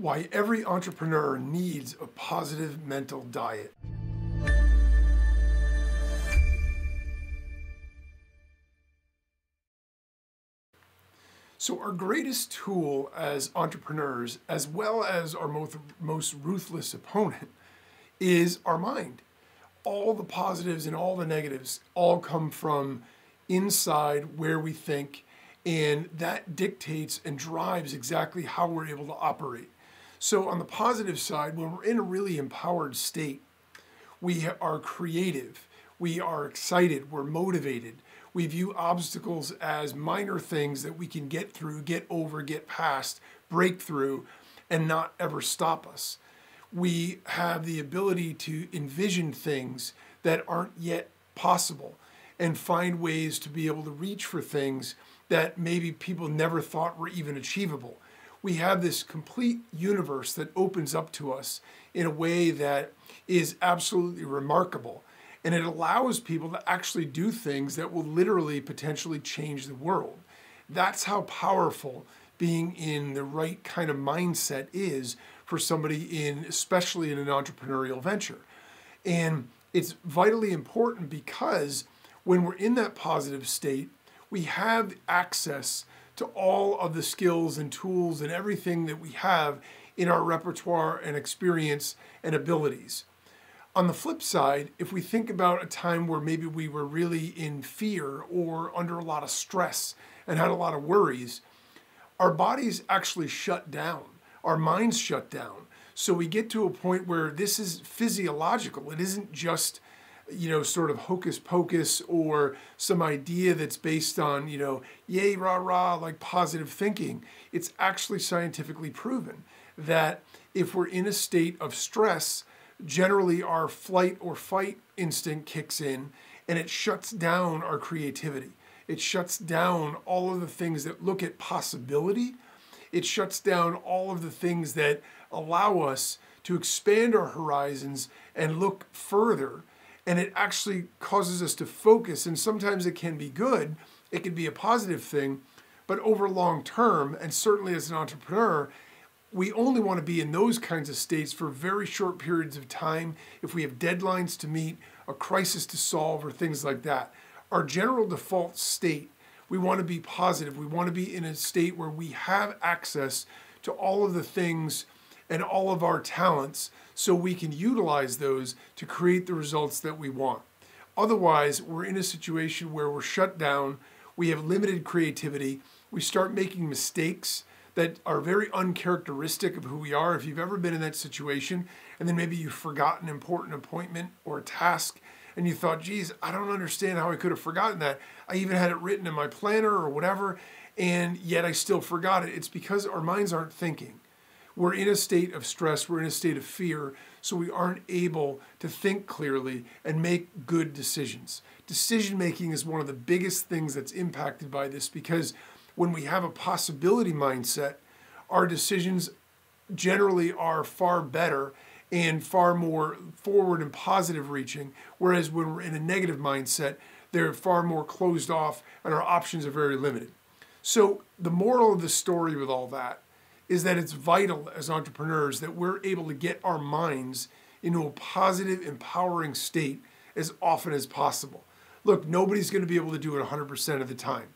Why every entrepreneur needs a positive mental diet. So our greatest tool as entrepreneurs, as well as our most ruthless opponent, is our mind. All the positives and all the negatives all come from inside where we think, and that dictates and drives exactly how we're able to operate. So on the positive side, when we're in a really empowered state, we are creative, we are excited, we're motivated. We view obstacles as minor things that we can get through, get over, get past, break through, and not ever stop us. We have the ability to envision things that aren't yet possible and find ways to be able to reach for things that maybe people never thought were even achievable. We have this complete universe that opens up to us in a way that is absolutely remarkable. And it allows people to actually do things that will literally potentially change the world. That's how powerful being in the right kind of mindset is for somebody especially in an entrepreneurial venture. And it's vitally important because when we're in that positive state, we have access to all of the skills and tools and everything that we have in our repertoire and experience and abilities. On the flip side, if we think about a time where maybe we were really in fear or under a lot of stress and had a lot of worries, our bodies actually shut down, our minds shut down. So we get to a point where this is physiological. It isn't just sort of hocus pocus or some idea that's based on, yay, rah, rah, like positive thinking. It's actually scientifically proven that if we're in a state of stress, generally our flight or fight instinct kicks in and it shuts down our creativity. It shuts down all of the things that look at possibility. It shuts down all of the things that allow us to expand our horizons and look further. And it actually causes us to focus, and sometimes it can be good, it can be a positive thing, but over long term, and certainly as an entrepreneur, we only want to be in those kinds of states for very short periods of time if we have deadlines to meet, a crisis to solve, or things like that. Our general default state, we want to be positive. We want to be in a state where we have access to all of the things and all of our talents so we can utilize those to create the results that we want. Otherwise, we're in a situation where we're shut down, we have limited creativity, we start making mistakes that are very uncharacteristic of who we are. If you've ever been in that situation, and then maybe you forgot an important appointment or a task, and you thought, geez, I don't understand how I could have forgotten that. I even had it written in my planner or whatever, and yet I still forgot it. It's because our minds aren't thinking. We're in a state of stress, we're in a state of fear, so we aren't able to think clearly and make good decisions. Decision making is one of the biggest things that's impacted by this because when we have a possibility mindset, our decisions generally are far better and far more forward and positive reaching, whereas when we're in a negative mindset, they're far more closed off and our options are very limited. So the moral of the story with all that is that it's vital as entrepreneurs that we're able to get our minds into a positive, empowering state as often as possible. Look, nobody's going to be able to do it 100% of the time,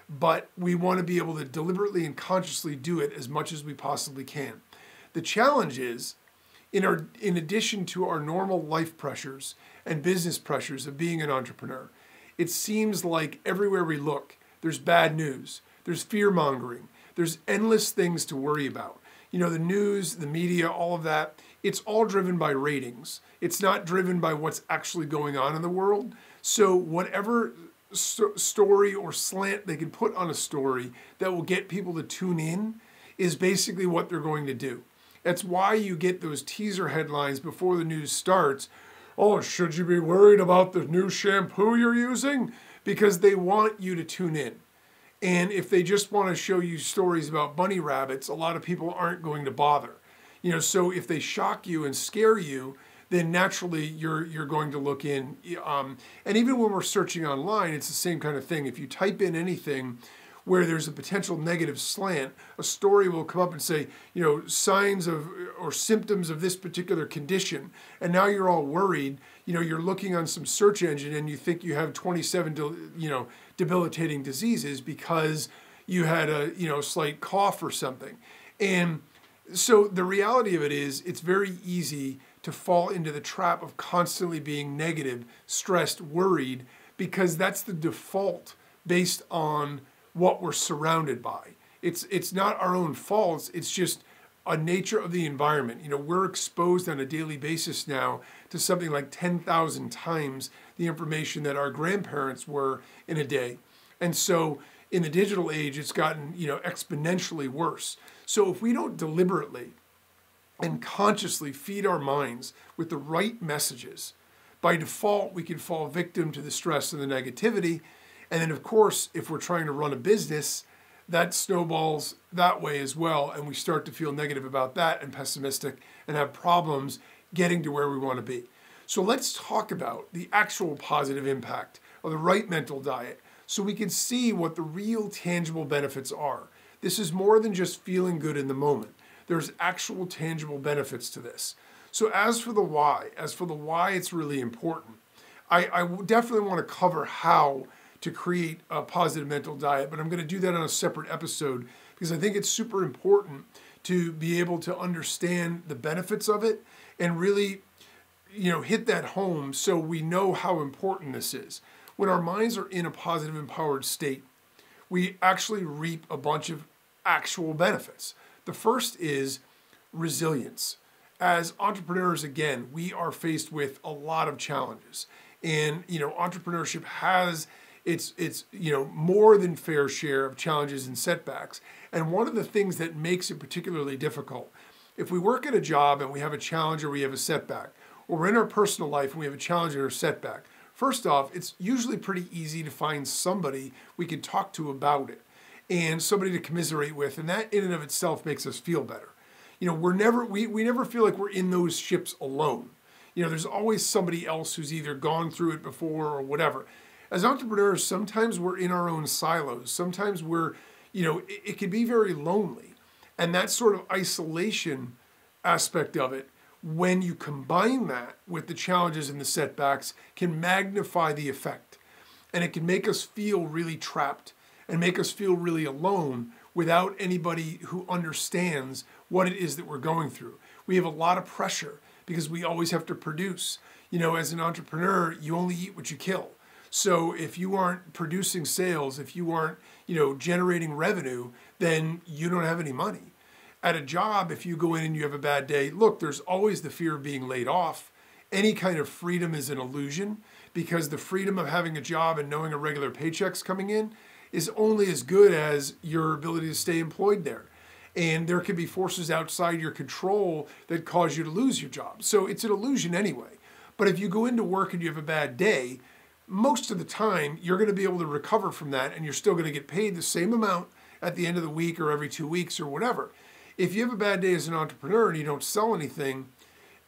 but we want to be able to deliberately and consciously do it as much as we possibly can. The challenge is, in addition to our normal life pressures and business pressures of being an entrepreneur, it seems like everywhere we look, there's bad news, there's fear-mongering, there's endless things to worry about. The news, the media, all of that, it's all driven by ratings. It's not driven by what's actually going on in the world. So whatever story or slant they can put on a story that will get people to tune in is basically what they're going to do. That's why you get those teaser headlines before the news starts. Oh, should you be worried about the new shampoo you're using? Because they want you to tune in. And if they just want to show you stories about bunny rabbits, a lot of people aren't going to bother. So if they shock you and scare you, then naturally you're going to look in. And even when we're searching online, it's the same kind of thing. If you type in anything where there's a potential negative slant, a story will come up and say, signs of or symptoms of this particular condition. And now you're all worried. You're looking on some search engine and you think you have 27, debilitating diseases because you had a, slight cough or something. And so the reality of it is it's very easy to fall into the trap of constantly being negative, stressed, worried, because that's the default based on what we're surrounded by. It's not our own faults, it's just a nature of the environment. We're exposed on a daily basis now to something like 10,000 times the information that our grandparents were in a day. And so in the digital age, it's gotten, exponentially worse. So if we don't deliberately and consciously feed our minds with the right messages, by default, we can fall victim to the stress and the negativity. And then, of course, if we're trying to run a business, that snowballs that way as well. And we start to feel negative about that and pessimistic and have problems getting to where we want to be. So let's talk about the actual positive impact of the right mental diet so we can see what the real tangible benefits are. This is more than just feeling good in the moment. There's actual tangible benefits to this. So as for the why it's really important. I definitely want to cover how to create a positive mental diet, but I'm going to do that on a separate episode because I think it's super important to be able to understand the benefits of it and really, hit that home so we know how important this is. When our minds are in a positive, empowered state, we actually reap a bunch of actual benefits. The first is resilience. As entrepreneurs, again, we are faced with a lot of challenges. And, entrepreneurship has its more than fair share of challenges and setbacks. And one of the things that makes it particularly difficult, if we work at a job and we have a challenge or we have a setback, or we're in our personal life and we have a challenge or a setback, first off, it's usually pretty easy to find somebody we can talk to about it and somebody to commiserate with. And that in and of itself makes us feel better. We never feel like we're in those ships alone. There's always somebody else who's either gone through it before or whatever. As entrepreneurs, sometimes we're in our own silos. Sometimes we're, it can be very lonely. And that sort of isolation aspect of it, when you combine that with the challenges and the setbacks, can magnify the effect. And it can make us feel really trapped and make us feel really alone without anybody who understands what it is that we're going through. We have a lot of pressure because we always have to produce. As an entrepreneur, you only eat what you kill. So if you aren't producing sales, if you aren't, generating revenue, then you don't have any money. At a job, if you go in and you have a bad day, look, there's always the fear of being laid off. Any kind of freedom is an illusion because the freedom of having a job and knowing a regular paycheck's coming in is only as good as your ability to stay employed there. And there can be forces outside your control that cause you to lose your job. So it's an illusion anyway. But if you go into work and you have a bad day, most of the time you're going to be able to recover from that and you're still going to get paid the same amount at the end of the week or every 2 weeks or whatever. If you have a bad day as an entrepreneur and you don't sell anything,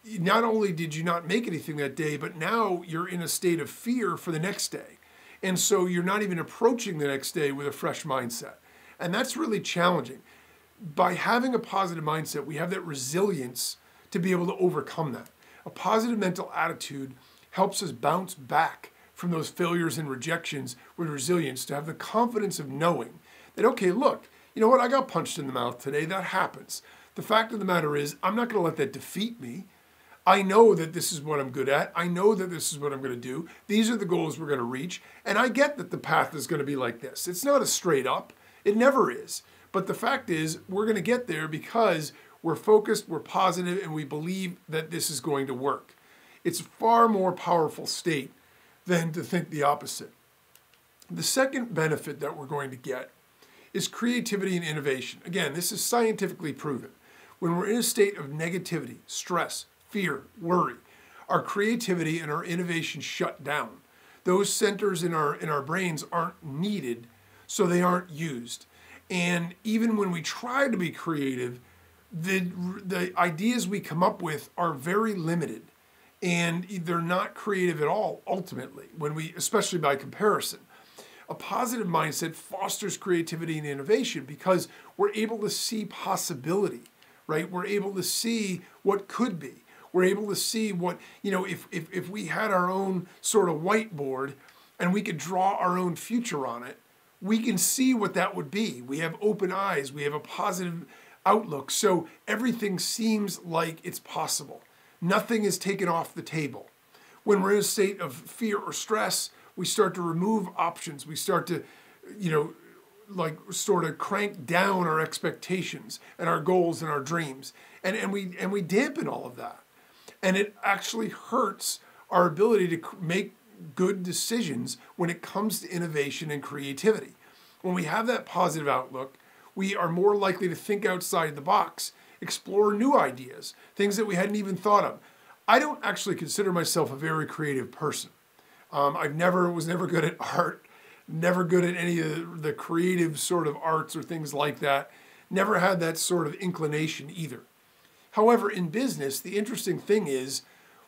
not only did you not make anything that day, but now you're in a state of fear for the next day. And so you're not even approaching the next day with a fresh mindset. And that's really challenging. By having a positive mindset, we have that resilience to be able to overcome that. A positive mental attitude helps us bounce back from those failures and rejections with resilience, to have the confidence of knowing that, okay, look, you know what, I got punched in the mouth today, that happens. The fact of the matter is, I'm not going to let that defeat me. I know that this is what I'm good at. I know that this is what I'm going to do. These are the goals we're going to reach. And I get that the path is going to be like this. It's not a straight up. It never is. But the fact is, we're going to get there because we're focused, we're positive, and we believe that this is going to work. It's a far more powerful state than to think the opposite. The second benefit that we're going to get is creativity and innovation. Again, this is scientifically proven. When we're in a state of negativity, stress, fear, worry, our creativity and our innovation shut down. Those centers in our brains aren't needed, so they aren't used. And even when we try to be creative, the ideas we come up with are very limited. And they're not creative at all, ultimately, especially by comparison. A positive mindset fosters creativity and innovation because we're able to see possibility, right? We're able to see what could be. We're able to see what, if we had our own sort of whiteboard and we could draw our own future on it, we can see what that would be. We have open eyes. We have a positive outlook. So everything seems like it's possible. Nothing is taken off the table. When we're in a state of fear or stress, we start to remove options. We start to, sort of crank down our expectations and our goals and our dreams. And we dampen all of that. And it actually hurts our ability to make good decisions when it comes to innovation and creativity. When we have that positive outlook, we are more likely to think outside the box, explore new ideas, things that we hadn't even thought of. I don't actually consider myself a very creative person. I was never good at art, never good at any of the creative sort of arts or things like that. Never had that sort of inclination either. However, in business, the interesting thing is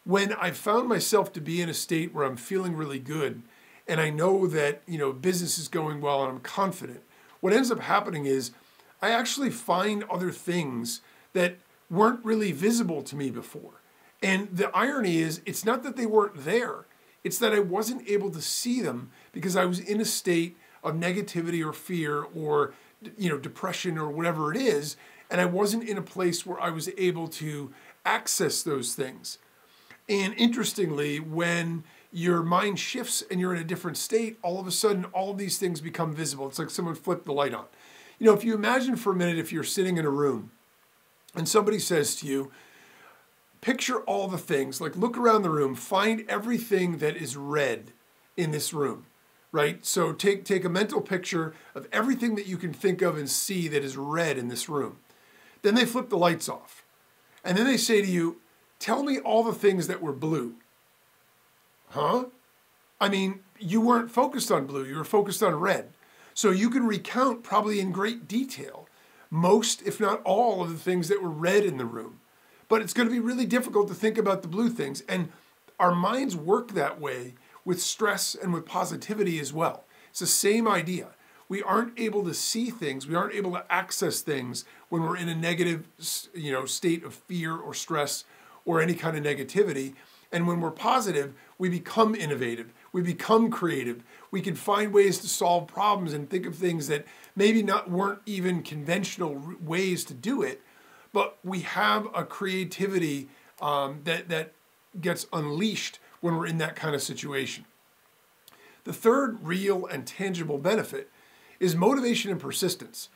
when I found myself to be in a state where I'm feeling really good and I know that, business is going well and I'm confident, what ends up happening is I actually find other things that weren't really visible to me before. And the irony is, it's not that they weren't there. It's that I wasn't able to see them because I was in a state of negativity or fear or, depression or whatever it is. And I wasn't in a place where I was able to access those things. And interestingly, when your mind shifts and you're in a different state, all of a sudden, all of these things become visible. It's like someone flipped the light on. If you imagine for a minute, if you're sitting in a room and somebody says to you, picture all the things, like look around the room, find everything that is red in this room, right? So take a mental picture of everything that you can think of and see that is red in this room. Then they flip the lights off. And then they say to you, tell me all the things that were blue. Huh? I mean, you weren't focused on blue, you were focused on red. So you can recount probably in great detail most, if not all, of the things that were red in the room. But it's going to be really difficult to think about the blue things. And our minds work that way with stress and with positivity as well. It's the same idea. We aren't able to see things, we aren't able to access things when we're in a negative, state of fear or stress or any kind of negativity. And when we're positive, we become innovative, we become creative. We can find ways to solve problems and think of things that maybe weren't even conventional ways to do it, but we have a creativity that gets unleashed when we're in that kind of situation. The third real and tangible benefit is motivation and persistence.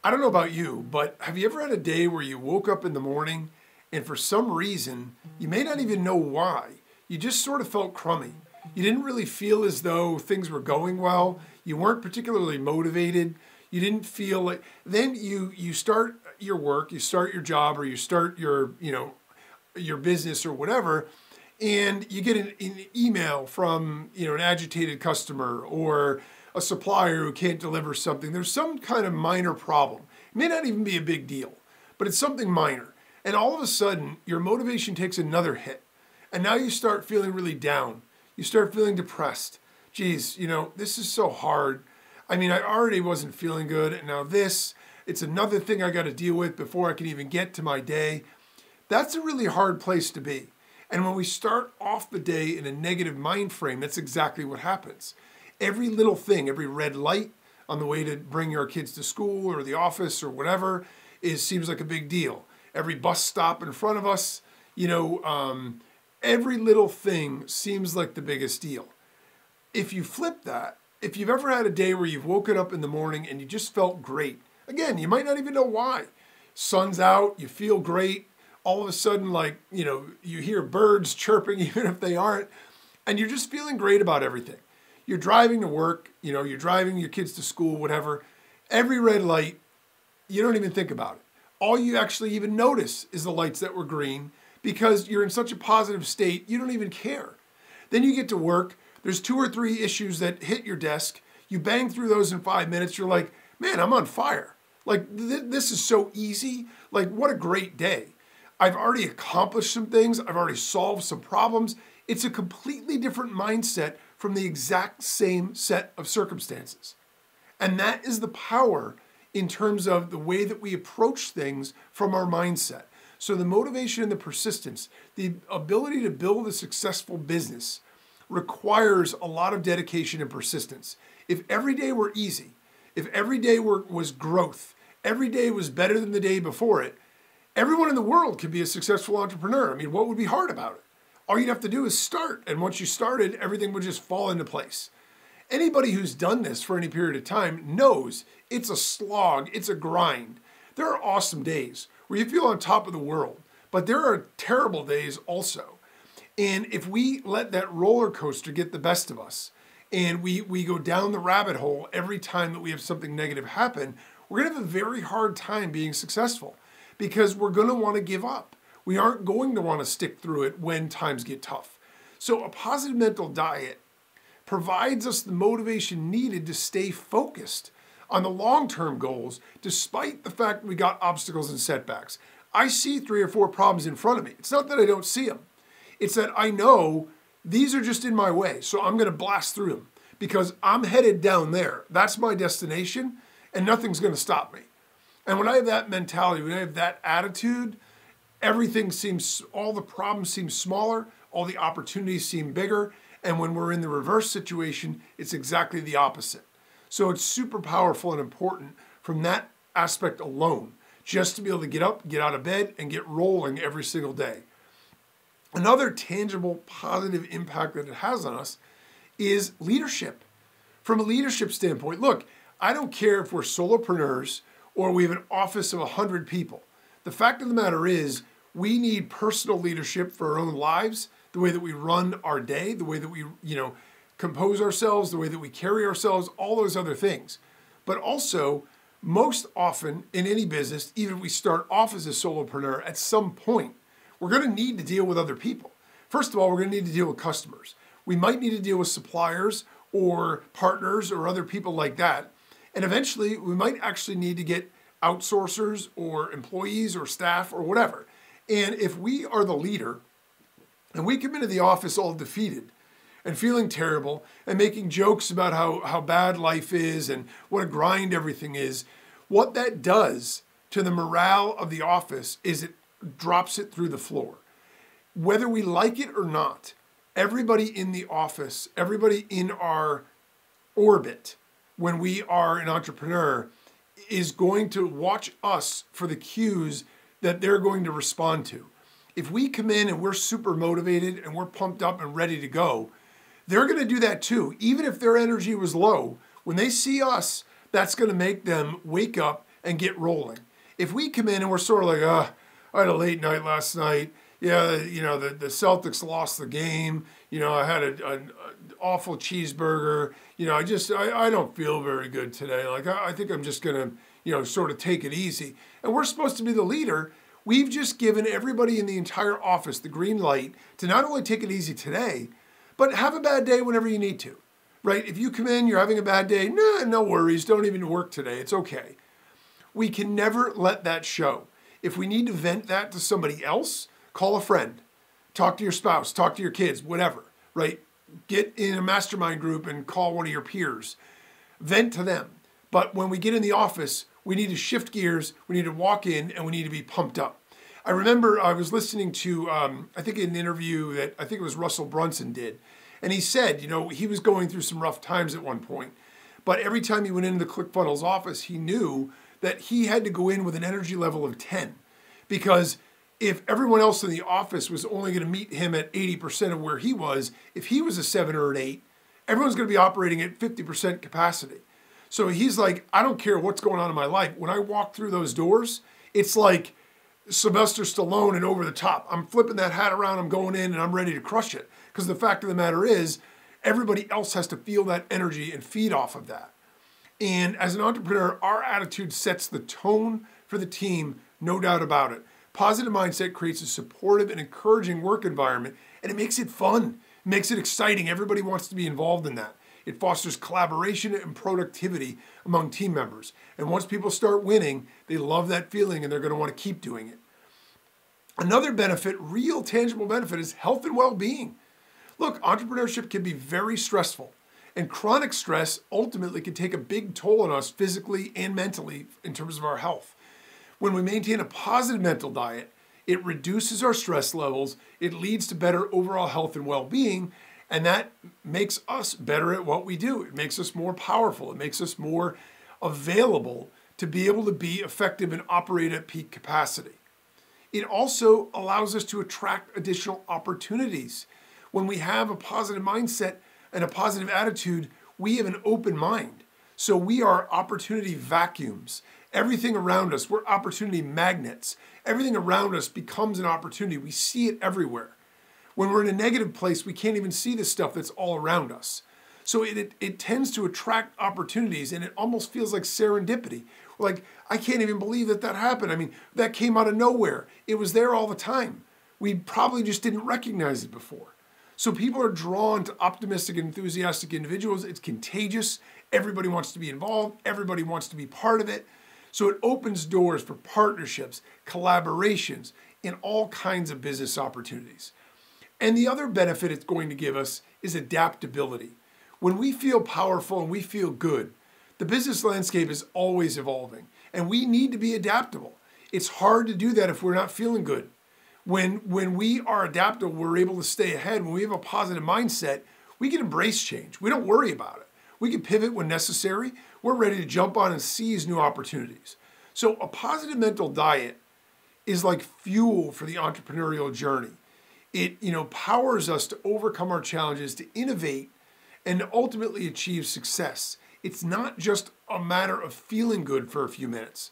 I don't know about you, but have you ever had a day where you woke up in the morning and for some reason, you may not even know why, you just sort of felt crummy. You didn't really feel as though things were going well. You weren't particularly motivated. You didn't feel like, then you start your work, you start your job, or you start your business or whatever, and you get an email from, an agitated customer or a supplier who can't deliver something. There's some kind of minor problem. It may not even be a big deal, but it's something minor. And all of a sudden, your motivation takes another hit. And now you start feeling really down. You start feeling depressed. Geez, this is so hard. I mean, I already wasn't feeling good, and now it's another thing I got to deal with before I can even get to my day. That's a really hard place to be. And when we start off the day in a negative mind frame, that's exactly what happens. Every little thing, every red light on the way to bring our kids to school or the office or whatever, seems like a big deal. Every bus stop in front of us, every little thing seems like the biggest deal. If you flip that, if you've ever had a day where you've woken up in the morning and you just felt great, again, you might not even know why. Sun's out, you feel great, all of a sudden, you hear birds chirping even if they aren't, and you're just feeling great about everything. You're driving to work, you're driving your kids to school, whatever. Every red light, you don't even think about it. All you actually even notice is the lights that were green because you're in such a positive state, you don't even care. Then you get to work, there's 2 or 3 issues that hit your desk, you bang through those in 5 minutes, you're like, man, I'm on fire. This is so easy. What a great day. I've already accomplished some things, I've already solved some problems. It's a completely different mindset from the exact same set of circumstances. And that is the power in terms of the way that we approach things from our mindset. So the motivation and the persistence, the ability to build a successful business requires a lot of dedication and persistence. If every day were easy, if every day was growth, every day was better than the day before it, everyone in the world could be a successful entrepreneur. I mean, what would be hard about it? All you'd have to do is start. And once you started, everything would just fall into place. Anybody who's done this for any period of time knows it's a slog, it's a grind. There are awesome days where you feel on top of the world, but there are terrible days also. And if we let that roller coaster get the best of us, and we go down the rabbit hole every time that we have something negative happen, we're gonna have a very hard time being successful because we're gonna wanna give up. We aren't going to wanna stick through it when times get tough. So a positive mental diet provides us the motivation needed to stay focused on the long-term goals, despite the fact that we got obstacles and setbacks. I see 3 or 4 problems in front of me. It's not that I don't see them. It's that I know these are just in my way, so I'm gonna blast through them because I'm headed down there. That's my destination, and nothing's gonna stop me. And when I have that mentality, when I have that attitude, all the problems seem smaller, all the opportunities seem bigger, and when we're in the reverse situation, it's exactly the opposite. So it's super powerful and important from that aspect alone, just to be able to get up, get out of bed, and get rolling every single day. Another tangible positive impact that it has on us is leadership. From a leadership standpoint, look, I don't care if we're solopreneurs or we have an office of 100 people. The fact of the matter is we need personal leadership for our own lives, the way that we run our day, the way that we, compose ourselves, the way that we carry ourselves, all those other things. But also, most often in any business, even if we start off as a solopreneur, at some point, we're going to need to deal with other people. First of all, we're going to need to deal with customers. We might need to deal with suppliers or partners or other people like that. And eventually, we might actually need to get outsourcers or employees or staff or whatever. And if we are the leader and we come into the office all defeated and feeling terrible and making jokes about how bad life is and what a grind everything is, what that does to the morale of the office is it drops it through the floor. Whether we like it or not, everybody in the office, everybody in our orbit, when we are an entrepreneur, is going to watch us for the cues that they're going to respond to. If we come in and we're super motivated and we're pumped up and ready to go, they're going to do that too. Even if their energy was low, when they see us, that's going to make them wake up and get rolling. If we come in and we're sort of like, I had a late night last night. Yeah, the Celtics lost the game. I had an awful cheeseburger. I don't feel very good today. Like, I think I'm just going to, sort of take it easy. And we're supposed to be the leader. We've just given everybody in the entire office the green light to not only take it easy today, but have a bad day whenever you need to, right? If you come in, you're having a bad day, no worries, don't even work today, it's okay. We can never let that show. If we need to vent that to somebody else, call a friend, talk to your spouse, talk to your kids, whatever, right? Get in a mastermind group and call one of your peers, vent to them. But when we get in the office, we need to shift gears, we need to walk in, and we need to be pumped up. I remember I was listening to, I think an interview that I think it was Russell Brunson did. And he said, he was going through some rough times at one point. But every time he went into the ClickFunnels office, he knew that he had to go in with an energy level of 10. Because if everyone else in the office was only going to meet him at 80% of where he was, if he was a 7 or an 8, everyone's going to be operating at 50% capacity. So he's like, I don't care what's going on in my life. When I walk through those doors, it's like Sylvester Stallone and Over the Top. I'm flipping that hat around, I'm going in, and I'm ready to crush it. Because the fact of the matter is, everybody else has to feel that energy and feed off of that. And as an entrepreneur, our attitude sets the tone for the team, no doubt about it. Positive mindset creates a supportive and encouraging work environment, and it makes it fun. It makes it exciting. Everybody wants to be involved in that. It fosters collaboration and productivity among team members. And once people start winning, they love that feeling and they're going to want to keep doing it. Another benefit, real tangible benefit, is health and well-being. Look, entrepreneurship can be very stressful, and chronic stress ultimately can take a big toll on us physically and mentally in terms of our health. When we maintain a positive mental diet, it reduces our stress levels, it leads to better overall health and well-being, and that makes us better at what we do. It makes us more powerful. It makes us more available to be able to be effective and operate at peak capacity. It also allows us to attract additional opportunities. When we have a positive mindset and a positive attitude, we have an open mind. So we are opportunity vacuums. Everything around us, we're opportunity magnets. Everything around us becomes an opportunity. We see it everywhere. When we're in a negative place, we can't even see the stuff that's all around us. So it tends to attract opportunities, and it almost feels like serendipity. Like, I can't even believe that happened. I mean, that came out of nowhere. It was there all the time. We probably just didn't recognize it before. So people are drawn to optimistic and enthusiastic individuals. It's contagious. Everybody wants to be involved. Everybody wants to be part of it. So it opens doors for partnerships, collaborations, and all kinds of business opportunities. And the other benefit it's going to give us is adaptability. When we feel powerful and we feel good, the business landscape is always evolving, and we need to be adaptable. It's hard to do that if we're not feeling good. When we are adaptable, we're able to stay ahead. When we have a positive mindset, we can embrace change. We don't worry about it. We can pivot when necessary. We're ready to jump on and seize new opportunities. So a positive mental diet is like fuel for the entrepreneurial journey. It powers us to overcome our challenges, to innovate, and to ultimately achieve success. It's not just a matter of feeling good for a few minutes.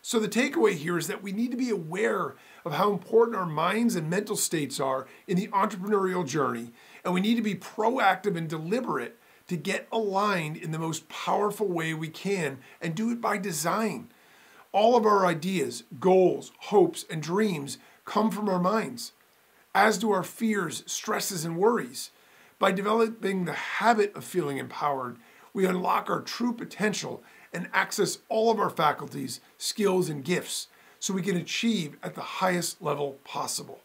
So the takeaway here is that we need to be aware of how important our minds and mental states are in the entrepreneurial journey, and we need to be proactive and deliberate to get aligned in the most powerful way we can, and do it by design. All of our ideas, goals, hopes, and dreams come from our minds, as do our fears, stresses, and worries. By developing the habit of feeling empowered, we unlock our true potential and access all of our faculties, skills, and gifts so we can achieve at the highest level possible.